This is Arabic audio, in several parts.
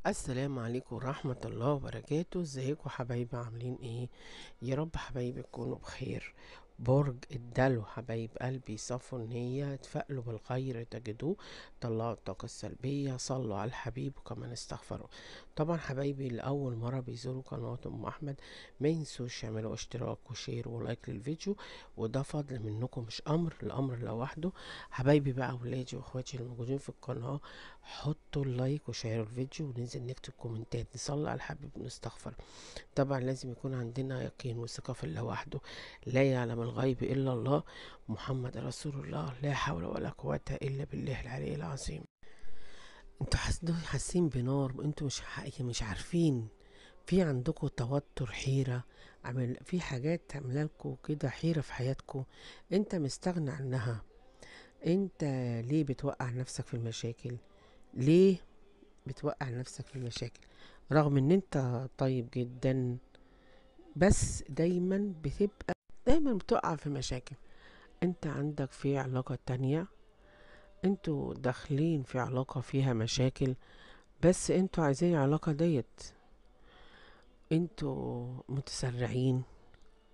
السلام عليكم ورحمة الله وبركاته. ازيكم حبايبي؟ عاملين ايه؟ يا رب حبايبي تكونوا بخير. برج الدلو حبايب قلبي، صفوا النية، تفائلوا بالخير تجدوه، طلعوا الطاقة السلبية، صلوا على الحبيب وكمان استغفروا. طبعا حبايبي لأول مرة بيزوروا قناة أم أحمد ما ينسوش يعملوا اشتراك وشير ولايك للفيديو، وده فضل منكم مش أمر، الأمر لوحده. حبايبي بقى ولادي واخواتي الموجودين في القناة، حطوا اللايك وشيروا الفيديو وننزل نكتب كومنتات، نصلي على الحبيب ونستغفر. طبعا لازم يكون عندنا يقين وثقة في الله وحده، لا يعلم الغيب إلا الله، محمد رسول الله، لا حول ولا قوة إلا بالله العلي العظيم. انتوا حاسين بنار، انتوا مش عارفين، في عندكم توتر، حيرة، في حاجات تعملكوا كده حيرة في حياتكم، انت مستغني عنها. انت ليه بتوقع نفسك في المشاكل؟ ليه بتوقع نفسك في المشاكل رغم ان انت طيب جدا؟ بس دايما بتقع في مشاكل. انت عندك في علاقة تانية، انتوا داخلين في علاقة فيها مشاكل، بس انتوا عايزين العلاقة ديت. انتوا متسرعين،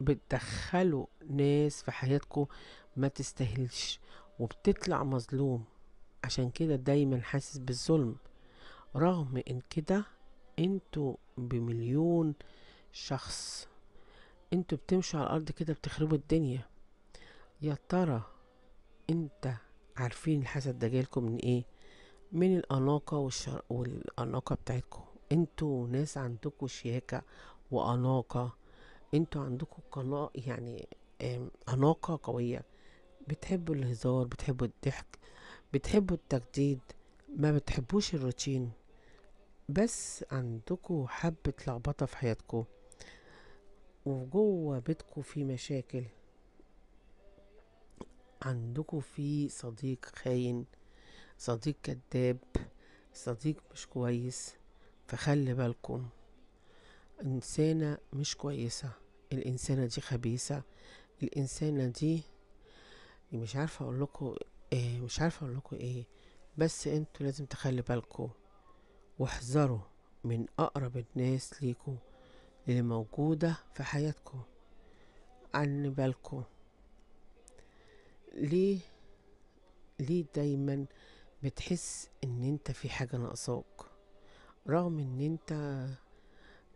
بتدخلوا ناس في حياتكم ما تستاهلش، وبتطلع مظلوم، عشان كده دايما حاسس بالظلم. رغم ان كده انتوا بمليون شخص، انتوا بتمشوا على الارض كده بتخربوا الدنيا. يا ترى انت عارفين الحسد ده جايلكم من ايه؟ من الاناقة والاناقة بتاعتكم. انتوا ناس عندكم شياكة واناقة، انتوا عندكم قناة يعني اناقة قوية، بتحبوا الهزار، بتحبوا الضحك، بتحبوا التجديد، ما بتحبوش الروتين. بس عندكم حبة لخبطة في حياتكم، وجوه بيتكم في مشاكل، عندكم في صديق خاين، صديق كذاب، صديق مش كويس. فخلي بالكم، إنسانة مش كويسة، الإنسانة دي خبيثة، الإنسانة دي مش عارفة أقول لكم إيه، مش عارفة أقول لكم إيه. بس انتوا لازم تخلي بالكم واحذروا من أقرب الناس ليكوا اللي موجودة في حياتكم. عني بالكم. ليه؟ ليه دايما بتحس ان انت في حاجة ناقصاك، رغم ان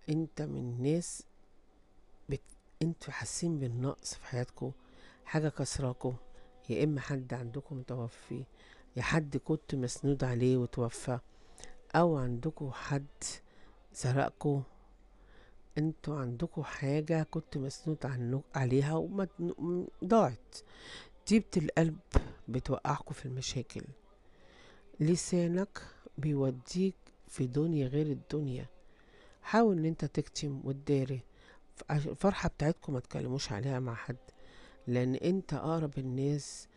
انت من ناس بت... انتوا حاسين بالنقص في حياتكم، حاجة كسراكوا، يا اما حد عندكم متوفي، يا حد كنت مسنود عليه وتوفى، او عندكم حد سرقكوا. انتوا عندكم حاجة كنت مسنود عليها وما ضاعت. طيبة القلب بتوقعكوا في المشاكل، لسانك بيوديك في دنيا غير الدنيا. حاول ان انت تكتم وتداري الفرحة بتاعتكم، ما تكلموش عليها مع حد، لان انت اقرب الناس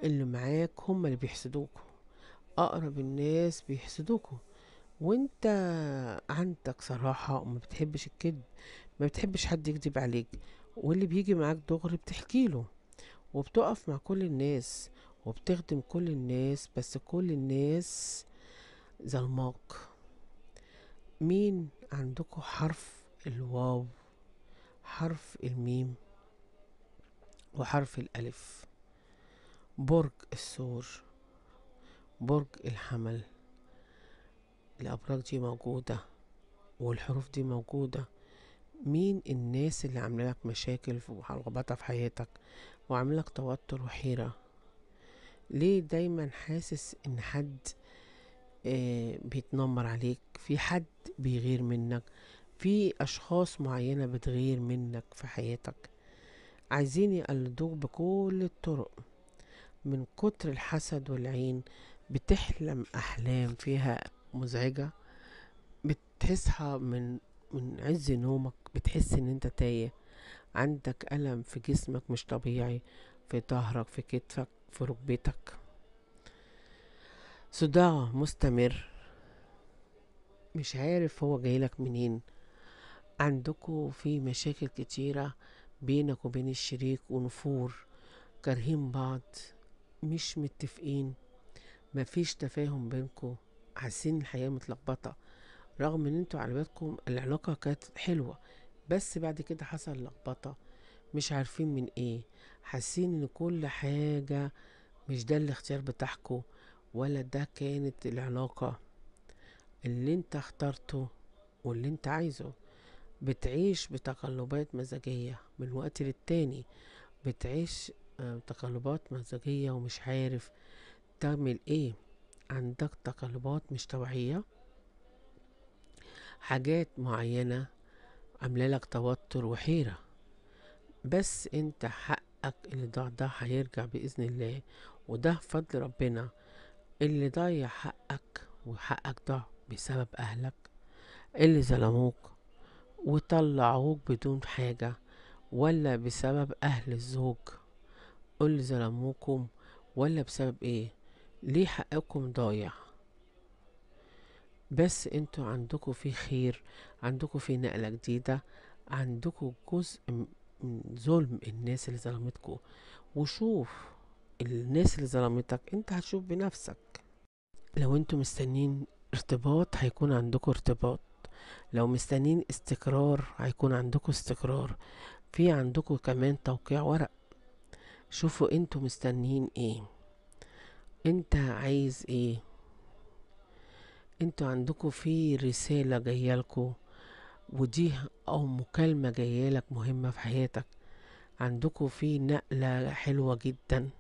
اللي معاك هم اللي بيحسدوكوا، اقرب الناس بيحسدوكوا. وانت عندك صراحة وما بتحبش الكذب، ما بتحبش حد يكذب عليك، واللي بيجي معاك دغري بتحكيله، وبتقف مع كل الناس وبتخدم كل الناس، بس كل الناس ظلماك. مين عندكم حرف الواو، حرف الميم، وحرف الألف؟ برج الثور، برج الحمل، الأبراج دي موجودة والحروف دي موجودة. مين الناس اللي عاملة لك مشاكل ولخبطة في حياتك وعاملة لك توتر وحيرة؟ ليه دايما حاسس ان حد بيتنمر عليك، في حد بيغير منك، في اشخاص معينة بتغير منك في حياتك، عايزين يقلدوك بكل الطرق؟ من كتر الحسد والعين بتحلم احلام فيها مزعجة، بتصحى من عز نومك بتحس ان انت تايه، عندك ألم في جسمك مش طبيعي، في ظهرك، في كتفك، في ركبتك، صداع مستمر، مش عارف هو جايلك منين. عندكوا في مشاكل كتيرة بينك وبين الشريك، ونفور، كارهين بعض، مش متفقين، مفيش تفاهم بينكوا، حاسين الحياة متلخبطة، رغم ان انتوا على بالكم العلاقة كانت حلوة، بس بعد كده حصل لخبطة، مش عارفين من ايه، حاسين ان كل حاجة مش ده الاختيار بتاعكوا، ولا ده كانت العلاقة اللي انت اخترته واللي انت عايزه. بتعيش بتقلبات مزاجية من وقت للتاني، بتعيش تقلبات مزاجية ومش عارف تعمل ايه. عندك تقلبات مش طبيعية، حاجات معينة عاملالك توتر وحيرة، بس انت حقك اللي ضاع ده هيرجع بإذن الله، وده فضل ربنا. اللي ضيع حقك وحقك ضاع بسبب أهلك اللي ظلموك وطلعوك بدون حاجة، ولا بسبب أهل الزوج اللي ظلموكم، ولا بسبب ايه؟ ليه حقكم ضايع؟ بس انتوا عندكوا في خير، عندكوا في نقلة جديدة، عندكوا جزء من ظلم الناس اللي ظلمتكوا. وشوف الناس اللي ظلمتك، انت هتشوف بنفسك. لو انتوا مستنين ارتباط هيكون عندكوا ارتباط، لو مستنين استقرار هيكون عندكوا استقرار، في عندكوا كمان توقيع ورق. شوفوا انتوا مستنين ايه، انت عايز ايه. انتوا عندكوا في رسالة جايالكوا، ودي او مكالمة جايالك مهمة في حياتك. عندكوا في نقلة حلوة جدا.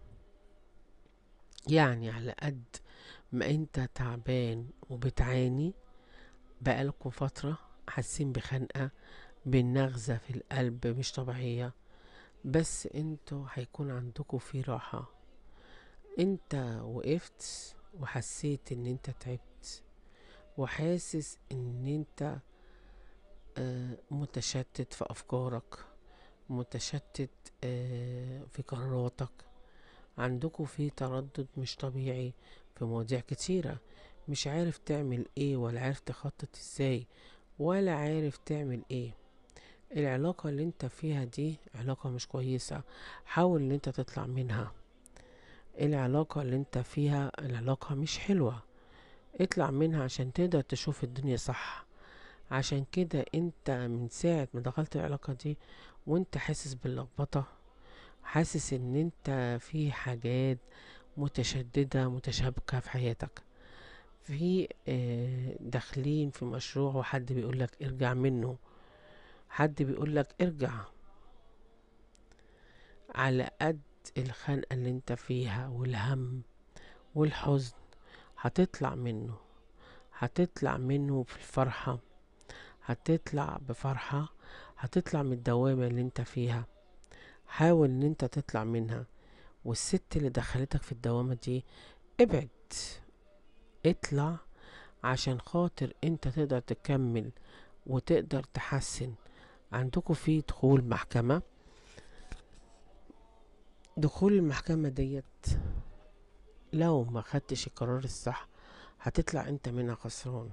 يعني على قد ما انت تعبان وبتعاني بقالكوا فترة، حاسين بخنقة، بالنغزة في القلب مش طبيعية، بس انتوا هيكون عندكوا في راحة. انت وقفت وحسيت ان انت تعبت، وحاسس ان انت متشتت في افكارك، متشتت في قراراتك. عندكوا في تردد مش طبيعي في مواضيع كتيرة، مش عارف تعمل ايه، ولا عارف تخطط ازاي، ولا عارف تعمل ايه. العلاقة اللي انت فيها دي علاقة مش كويسة، حاول ان انت تطلع منها. العلاقة اللي انت فيها العلاقة مش حلوة، اطلع منها عشان تقدر تشوف الدنيا صح. عشان كده انت من ساعة ما دخلت العلاقة دي وانت حاسس باللخبطة، حاسس ان انت في حاجات متشددة متشابكة في حياتك، في داخلين في مشروع وحد بيقولك ارجع منه، حد بيقولك ارجع. على قد الخنقة اللي انت فيها والهم والحزن هتطلع منه، هتطلع منه في الفرحة، هتطلع بفرحة، هتطلع من الدوامة اللي انت فيها. حاول ان انت تطلع منها، والست اللي دخلتك في الدوامة دي ابعد، اطلع، عشان خاطر انت تقدر تكمل وتقدر تحسن. عندكم في دخول محكمة، دخول المحكمة ديت لو ما خدتش القرار الصح هتطلع انت منها خسران.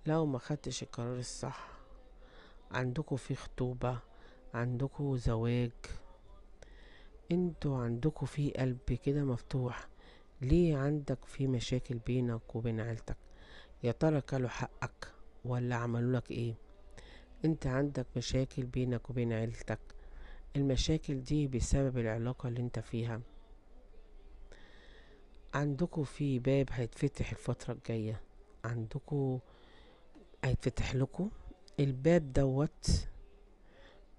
لو ما خدتش القرار الصح، عندكم في خطوبة، عندكم زواج، انتوا عندكم في قلب كده مفتوح. ليه عندك في مشاكل بينك وبين عيلتك؟ يا ترى كلوا حقك ولا عملوا لك ايه؟ انت عندك مشاكل بينك وبين عيلتك، المشاكل دي بسبب العلاقة اللي انت فيها. عندكوا في باب هيتفتح الفترة الجاية، عندكوا هيتفتح لكم الباب دوت.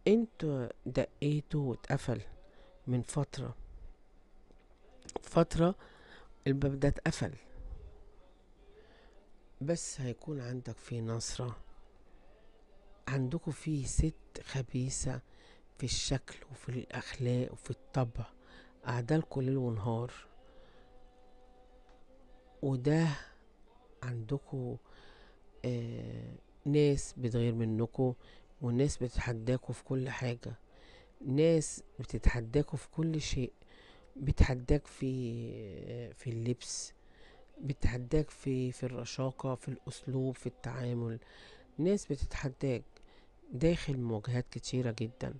انتوا دقيتوا واتقفل من فترة الباب ده اتقفل، بس هيكون عندك في نصرة. عندكوا في ست خبيثة في الشكل وفي الأخلاق وفي الطبع، أعدالكوا ليل ونهار، وده عندكوا آه ناس بتغير منكوا، وناس بتتحداكوا في كل حاجة، ناس بتتحداكوا في كل شيء. بتحداك في اللبس، بتحداك في الرشاقة، في الأسلوب، في التعامل. ناس بتتحداك داخل مواجهات كتيرة جدا.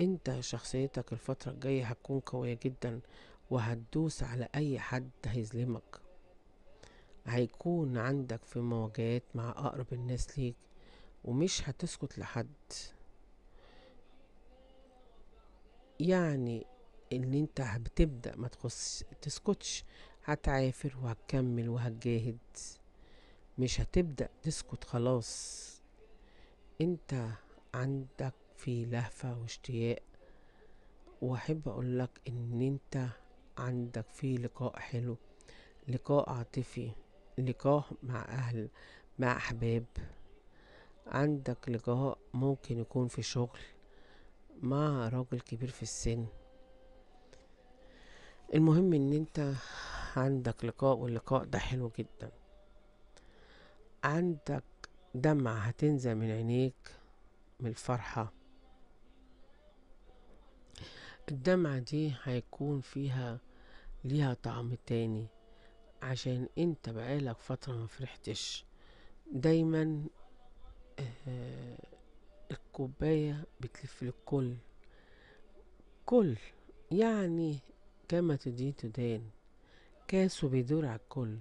انت شخصيتك الفترة الجاية هتكون قوية جدا، وهتدوس على اي حد هيظلمك. هيكون عندك في مواجهات مع أقرب الناس ليك، ومش هتسكت لحد. يعني اللي انت بتبدأ ما تسكتش، هتعافر وهتكمل وهتجاهد، مش هتبدأ تسكت خلاص. انت عندك في لهفة واشتياق، واحب اقولك ان انت عندك في لقاء حلو، لقاء عاطفي، لقاء مع اهل، مع احباب. عندك لقاء ممكن يكون في شغل مع راجل كبير في السن. المهم ان انت عندك لقاء، واللقاء ده حلو جدا. عندك دمعة هتنزل من عينيك من الفرحة. الدمعة دي هيكون فيها ليها طعم تاني، عشان انت بقالك فترة ما فرحتش. دايما آه الكوباية بتلف للكل. كل يعني كما تدين تدان، كاسه بيدور على الكل.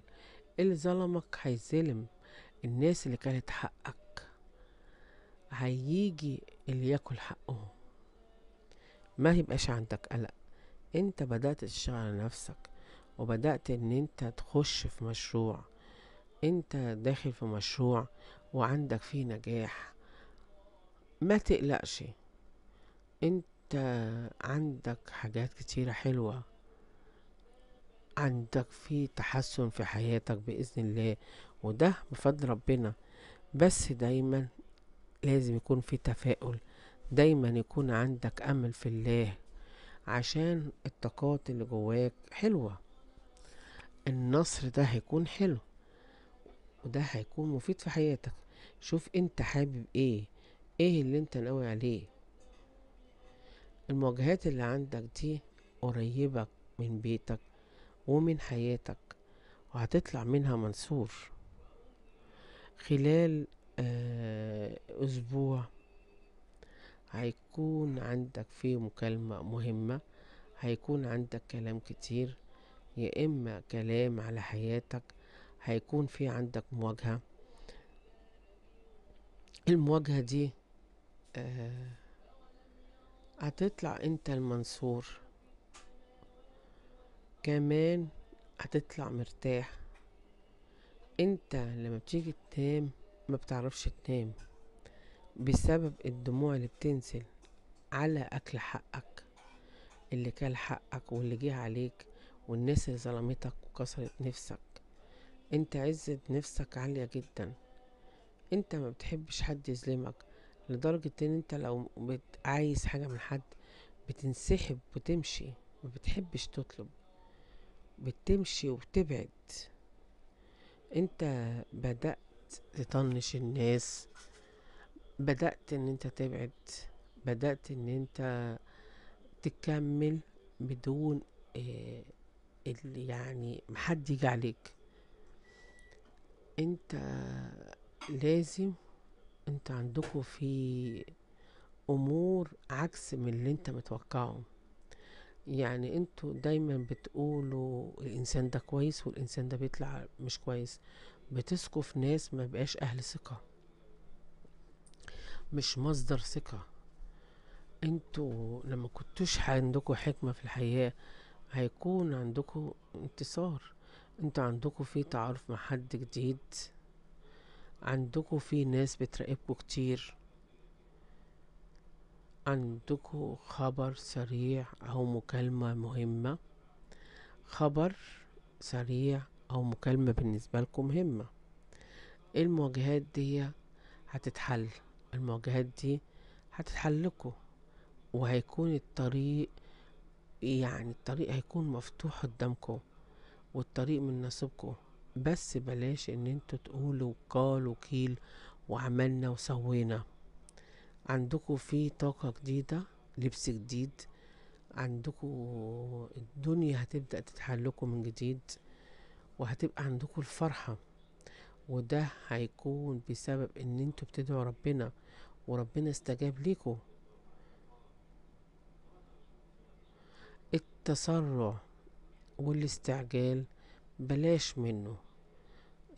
اللي ظلمك هيظلم، الناس اللي كانت حقك هيجي اللي ياكل حقهم. ما يبقاش عندك قلق. انت بدأت تشتغل على نفسك، وبدأت ان انت تخش في مشروع. انت داخل في مشروع وعندك فيه نجاح، ما تقلقش. انت عندك حاجات كتيرة حلوة، عندك في تحسن في حياتك بإذن الله، وده بفضل ربنا. بس دايما لازم يكون في تفاؤل، دايما يكون عندك أمل في الله، عشان الطاقات اللي جواك حلوة. النصر ده هيكون حلو، وده هيكون مفيد في حياتك. شوف انت حابب ايه، ايه اللي انت ناوي عليه. المواجهات اللي عندك دي قريبة من بيتك ومن حياتك، وهتطلع منها منصور. خلال أسبوع هيكون عندك فيه مكالمة مهمة، هيكون عندك كلام كتير، يا إما كلام على حياتك، هيكون في عندك مواجهة. المواجهة دي آه هتطلع انت المنصور. كمان هتطلع مرتاح. انت لما بتيجي تنام ما بتعرفش تنام، بسبب الدموع اللي بتنزل على اكل حقك، اللي كان حقك واللي جه عليك، والناس اللي ظلمتك وكسرت نفسك. انت عزة نفسك عالية جدا، انت ما بتحبش حد يظلمك، لدرجة ان انت لو عايز حاجة من حد بتنسحب وتمشي، ما بتحبش تطلب، بتمشي وبتبعد. انت بدأت تطنش الناس، بدأت ان انت تبعد، بدأت ان انت تكمل بدون آه اللي يعني محد يجي عليك. انت لازم، انت عندكوا في امور عكس من اللي انت متوقعه. يعني انتوا دايما بتقولوا الانسان ده كويس والانسان ده بيطلع مش كويس، بتثقوا في ناس ما بقاش اهل ثقة، مش مصدر ثقة. انتوا لما كنتوش عندكوا حكمة في الحياة هيكون عندكوا انتصار. انتوا عندكوا في تعارف مع حد جديد، عندكوا في ناس بتراقبكوا كتير، عندكوا خبر سريع او مكالمة مهمة. خبر سريع او مكالمة بالنسبة لكم مهمة. المواجهات دي هتتحل، المواجهات دي هتتحلكوا، وهيكون الطريق، يعني الطريق هيكون مفتوح قدامكم، والطريق من نصيبكم. بس بلاش ان انتوا تقولوا قال وكيل وعملنا وسوينا. عندكم في طاقة جديدة، لبس جديد، عندكم الدنيا هتبدأ تتحلكوا من جديد، وهتبقى عندكم الفرحة. وده هيكون بسبب ان انتوا بتدعوا ربنا، وربنا استجاب ليكم. التسرع والاستعجال بلاش منه.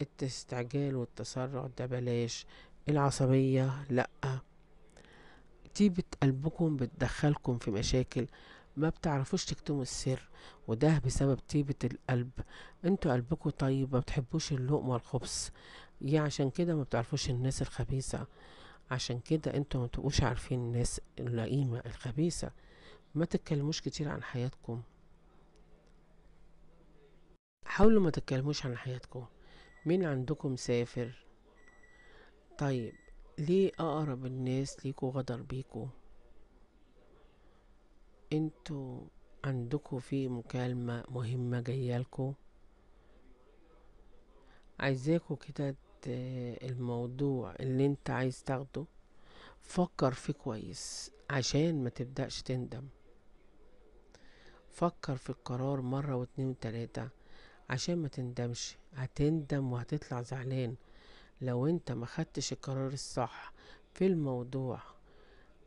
الاستعجال والتسرع ده بلاش، العصبية لأ، طيبة قلبكم بتدخلكم في مشاكل، ما بتعرفوش تكتموا السر، وده بسبب طيبة القلب. انتوا قلبكم طيب، ما بتحبوش اللقمة والخبث، عشان كده ما بتعرفوش الناس الخبيثة، عشان كده انتوا ما تبقوش عارفين الناس اللئيمة الخبيثة. ما تتكلموش كتير عن حياتكم، حاولوا ما تتكلموش عن حياتكم. مين عندكم مسافر؟ طيب، ليه اقرب الناس ليكوا غدر بيكوا؟ انتوا عندكوا في مكالمة مهمة جايالكوا، عايزاكوا كده الموضوع اللي انت عايز تاخده فكر فيه كويس عشان ما تبدأش تندم. فكر في القرار مرة واتنين وتلاتة عشان ما تندمش، هتندم وهتطلع زعلان لو انت ما خدتش القرار الصح في الموضوع.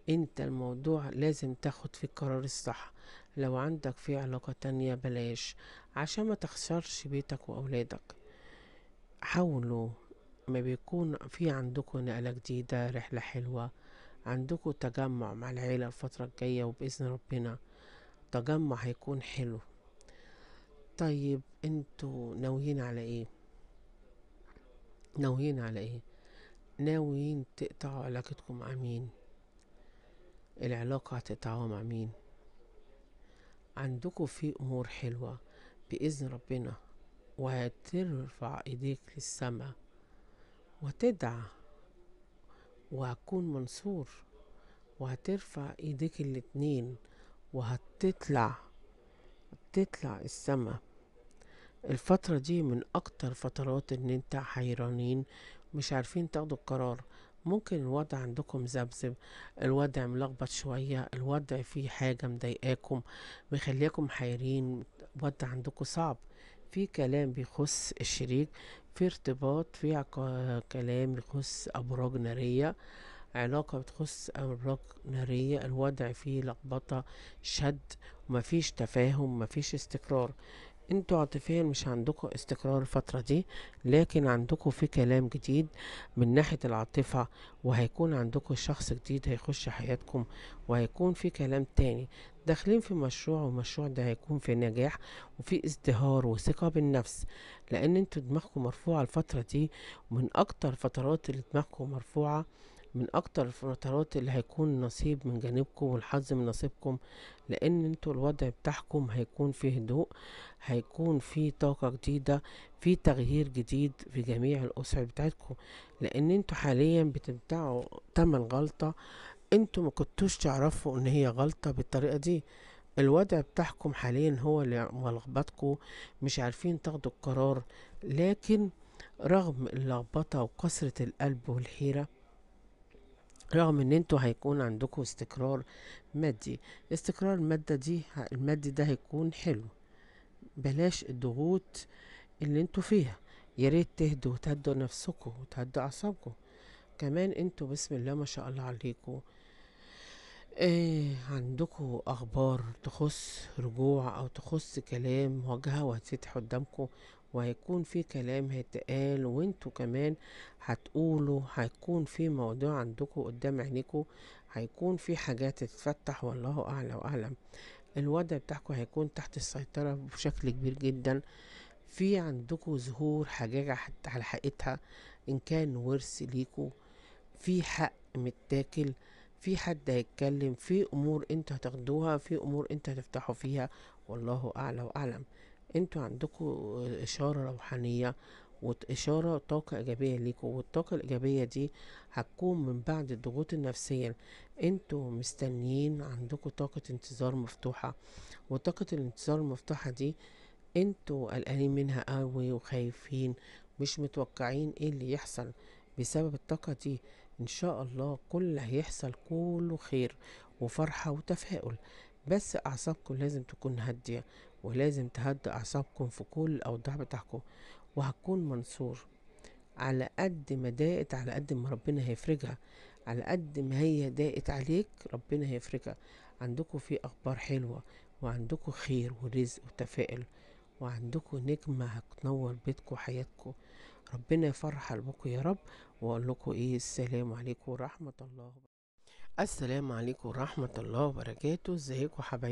انت الموضوع لازم تاخد فيه القرار الصح. لو عندك في علاقة تانية بلاش، عشان ما تخسرش بيتك واولادك. حاولوا، ما بيكون في عندكم نقلة جديدة، رحلة حلوة، عندكم تجمع مع العيلة الفترة الجاية، وبإذن ربنا تجمع هيكون حلو. طيب انتوا ناويين على ايه؟ ناويين على ايه؟ ناويين تقطعوا علاقتكم مع مين؟ العلاقة هتقطعوها مع مين؟ عندكم في امور حلوة بإذن ربنا، وهترفع ايديك للسماء وتدعى، وهتكون منصور، وهترفع ايديك الاتنين تطلع السما. الفترة دي من اكتر فترات ان انت حيرانين، مش عارفين تاخدوا القرار. ممكن الوضع عندكم مذبذب، الوضع ملخبط شوية، الوضع فيه حاجة مضايقاكم مخليكم حيرين، الوضع عندكم صعب. في كلام بيخص الشريك، في ارتباط، في كلام بيخص أبراج نارية، علاقة بتخص أبراج نارية، الوضع فيه لخبطة، شد، ومفيش تفاهم، مفيش استقرار. انتوا عاطفيا مش عندكم استقرار الفترة دي، لكن عندكم في كلام جديد من ناحية العاطفة، وهيكون عندكم شخص جديد هيخش حياتكم، وهيكون في كلام تاني. داخلين في مشروع، والمشروع ده هيكون في نجاح وفي ازدهار وثقة بالنفس، لان انتوا دماغكم مرفوعة الفترة دي، ومن اكتر فترات اللي دماغكم مرفوعة، من اكتر الفترات اللي هيكون نصيب من جانبكم والحظ من نصيبكم، لان انتوا الوضع بتاعكم هيكون فيه هدوء، هيكون في طاقة جديدة، في تغيير جديد في جميع الأسر بتاعتكم، لأن انتوا حاليا بتبدعوا تمن غلطة انتوا ما كنتوش تعرفوا ان هي غلطة بالطريقة دي. الوضع بتاعكم حاليا هو اللي ملخبطكم، مش عارفين تاخدوا القرار. لكن رغم اللخبطة وكثرة القلب والحيرة، رغم ان انتوا هيكون عندكم استقرار مادي، استقرار المادي ده هيكون حلو. بلاش الضغوط اللي انتوا فيها، يا ريت تهدوا وتهدوا نفسكم وتهدوا اعصابكم. كمان انتوا بسم الله ما شاء الله عليكم، عندكم اخبار تخص رجوع او تخص كلام مواجهة وهتفتح قدامكم، وهيكون في كلام هيتقال، وانتوا كمان هتقولوا، هيكون في موضوع عندكم قدام عينيكم، هيكون في حاجات تتفتح، والله اعلى واعلم. الوضع بتاعكم هيكون تحت السيطرة بشكل كبير جدا. في عندكم ظهور حاجة حتى على حقيقتها، إن كان ورث ليكوا، في حق متاكل، في حد هيتكلم في أمور انتوا هتاخدوها، في أمور انتوا هتفتحوا فيها، والله أعلى وأعلم. انتوا عندكم إشارة روحانية وإشارة طاقة إيجابية ليكوا، والطاقة الإيجابية دي هتكون من بعد الضغوط النفسية. انتوا مستنيين، عندكم طاقة انتظار مفتوحة، وطاقة الانتظار المفتوحة دي انتوا قلقانين منها قوي وخايفين، مش متوقعين ايه اللي يحصل بسبب الطاقة دي. ان شاء الله كل اللي هيحصل كله خير وفرحة وتفاؤل، بس اعصابكم لازم تكون هادية، ولازم تهدوا اعصابكم في كل الاوضاع بتاعكم، وهتكون منصور. على قد ما ضاقت، على قد ما ربنا هيفرجها، على قد ما هي ضاقت عليك ربنا هيفرجها. عندكم في اخبار حلوة، وعندكم خير ورزق وتفاؤل، وعندكم نجمة هتنور بيتكم وحياتكم. ربنا يفرح قلبكم يا رب. واقول لكم ايه، السلام عليكم ورحمة الله. السلام عليكم ورحمة الله وبركاته. ازيكم حبايبي؟